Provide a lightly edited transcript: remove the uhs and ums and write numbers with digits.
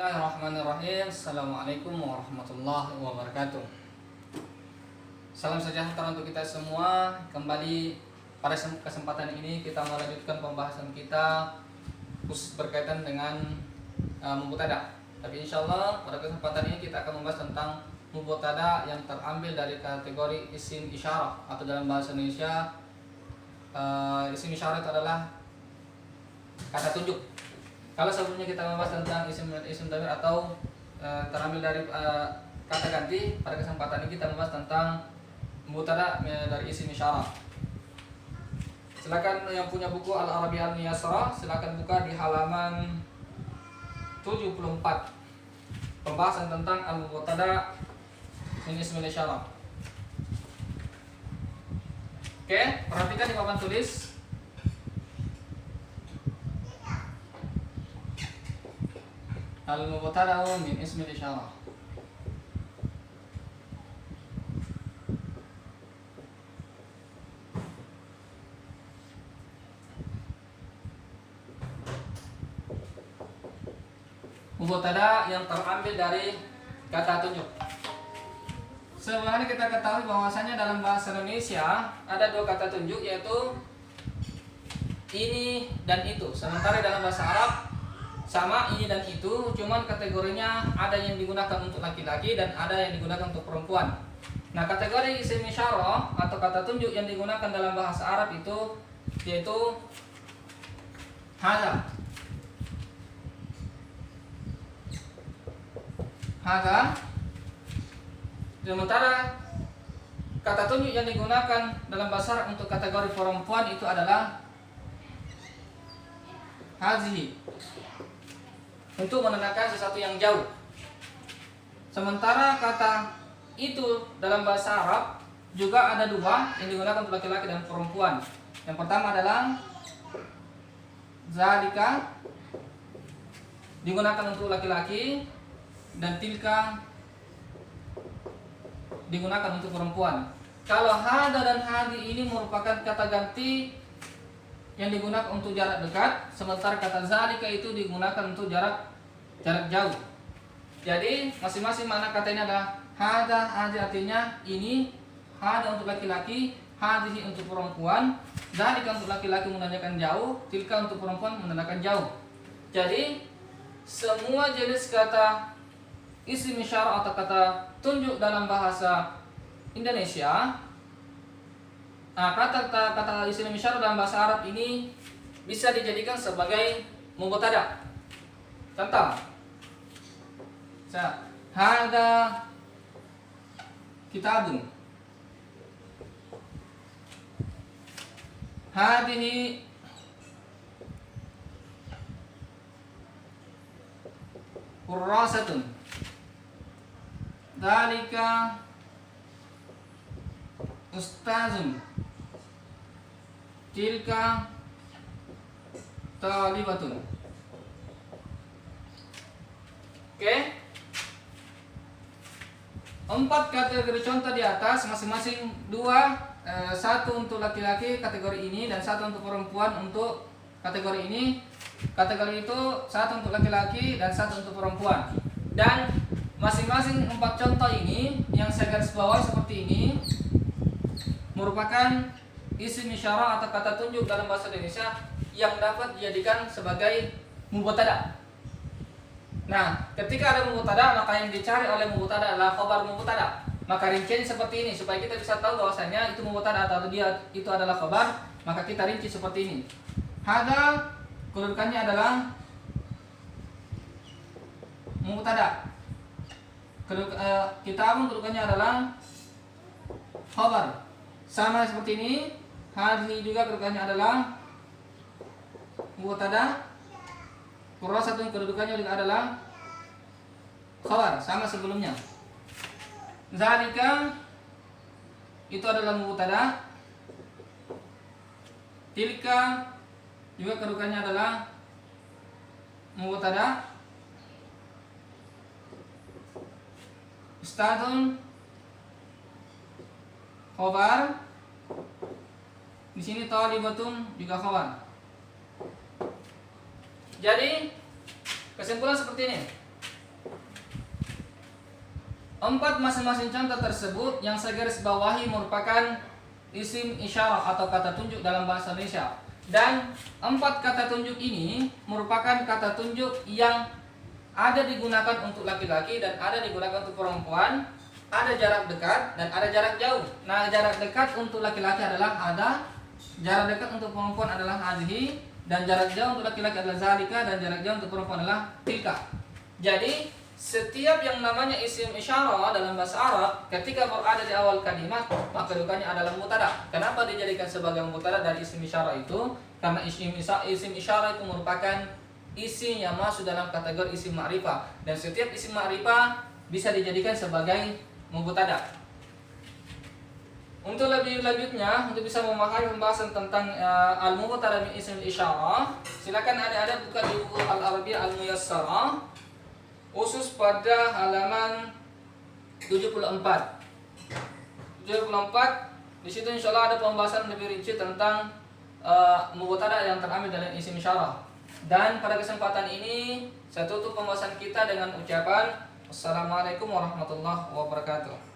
Bismillahirrahmanirrahim. Assalamualaikum warahmatullahi wabarakatuh. Salam sejahtera untuk kita semua. Kembali pada kesempatan ini kita melanjutkan pembahasan kita khusus berkaitan dengan mubtada. Tapi insya Allah pada kesempatan ini kita akan membahas tentang mubtada yang terambil dari kategori isim isyarah, atau dalam bahasa Indonesia isim isyarah itu adalah kata tunjuk. Kalau sebelumnya kita membahas tentang isim dhamir atau terambil dari kata ganti, pada kesempatan ini kita membahas tentang mubtada dari isim isyarah. Silakan yang punya buku Al-Arabiyyah Al-Muyassarah, silakan buka di halaman 74. Pembahasan tentang al-mubtada min ismil isyarah. Oke, perhatikan di papan tulis. Al-mubtada min ismil isyarah. Mubtada yang terambil dari kata tunjuk. Sebenarnya kita ketahui bahwasanya dalam bahasa Indonesia ada dua kata tunjuk, yaitu ini dan itu. Sementara dalam bahasa Arab sama ini dan itu, cuman kategorinya ada yang digunakan untuk laki-laki dan ada yang digunakan untuk perempuan. Nah, kategori isim isyarah atau kata tunjuk yang digunakan dalam bahasa Arab itu yaitu hadza. Hadza. Sementara kata tunjuk yang digunakan dalam bahasa Arab untuk kategori perempuan itu adalah hazihi, untuk menandakan sesuatu yang jauh. Sementara kata itu dalam bahasa Arab juga ada dua yang digunakan untuk laki-laki dan perempuan. Yang pertama adalah zalika, digunakan untuk laki-laki, dan tilka digunakan untuk perempuan. Kalau hada dan hadi ini merupakan kata ganti yang digunakan untuk jarak dekat, sementara kata zalika itu digunakan untuk jarak jauh. Jadi masing-masing makna kata ini adalah hada, hadi artinya ini, hada untuk laki-laki, hadihi untuk perempuan, zalika untuk laki-laki menandakan jauh, tilka untuk perempuan menandakan jauh. Jadi semua jenis kata isim isyarah atau kata tunjuk dalam bahasa Indonesia, kata isim isyarah dalam bahasa Arab ini bisa dijadikan sebagai mubtada. Contoh, hada kitabun, hadihi kurrasatun, dzalika ustazun, tilka talibatun. Oke. 4 kategori contoh di atas, masing-masing satu untuk laki-laki kategori ini dan satu untuk perempuan untuk kategori ini. Kategori itu satu untuk laki-laki dan satu untuk perempuan. Dan masing-masing 4 contoh ini yang saya garis bawah seperti ini merupakan isim isyarah atau kata tunjuk dalam bahasa Indonesia yang dapat dijadikan sebagai mubtada. Nah, ketika ada mubtada, maka yang dicari oleh mubtada adalah khabar mubtada. Maka rincian seperti ini supaya kita bisa tahu bahwasanya itu mubtada atau dia itu adalah khabar, maka kita rinci seperti ini. Hada kedudukannya adalah mubtada. Kitabun kedudukannya adalah khabar. Sama seperti ini. Hadhi juga kedudukannya adalah mubtada. Kurrasatun kedudukannya juga adalah khabar, sama sebelumnya. Zalika itu adalah mubtada. Tilka juga kedudukannya adalah mubtada. Ustadzun khabar. Di sini talibatun juga khabar. Jadi kesimpulan seperti ini. 4 masing-masing contoh tersebut yang saya garis bawahi merupakan isim isyarah atau kata tunjuk dalam bahasa Indonesia. Dan 4 kata tunjuk ini merupakan kata tunjuk yang ada digunakan untuk laki-laki dan ada digunakan untuk perempuan. Ada jarak dekat dan ada jarak jauh. Nah, jarak dekat untuk laki-laki adalah ada, jarak dekat untuk perempuan adalah hadhi, dan jarak jauh untuk laki-laki adalah zalika, dan jarak jauh untuk perempuan adalah tilka. Jadi setiap yang namanya isim isyarah dalam bahasa Arab ketika berada di awal kalimat maka kedudukannya adalah mubtada. Kenapa dijadikan sebagai mubtada dari isim isyarah itu? Karena isim isyarah itu merupakan isim yang masuk dalam kategori isim ma'rifah, dan setiap isim ma'rifah bisa dijadikan sebagai mubtada. Untuk lebih lanjutnya, untuk bisa memahami pembahasan tentang al-mubtada min isim isyarah, silakan adik-adik buka di buku Al-Arabiyah Al-Muyassarah khusus pada halaman 74. Di situ insyaallah ada pembahasan lebih rinci tentang mubtada yang terambil dari isim isyarah. Dan pada kesempatan ini saya tutup pembahasan kita dengan ucapan Assalamualaikum warahmatullahi wabarakatuh.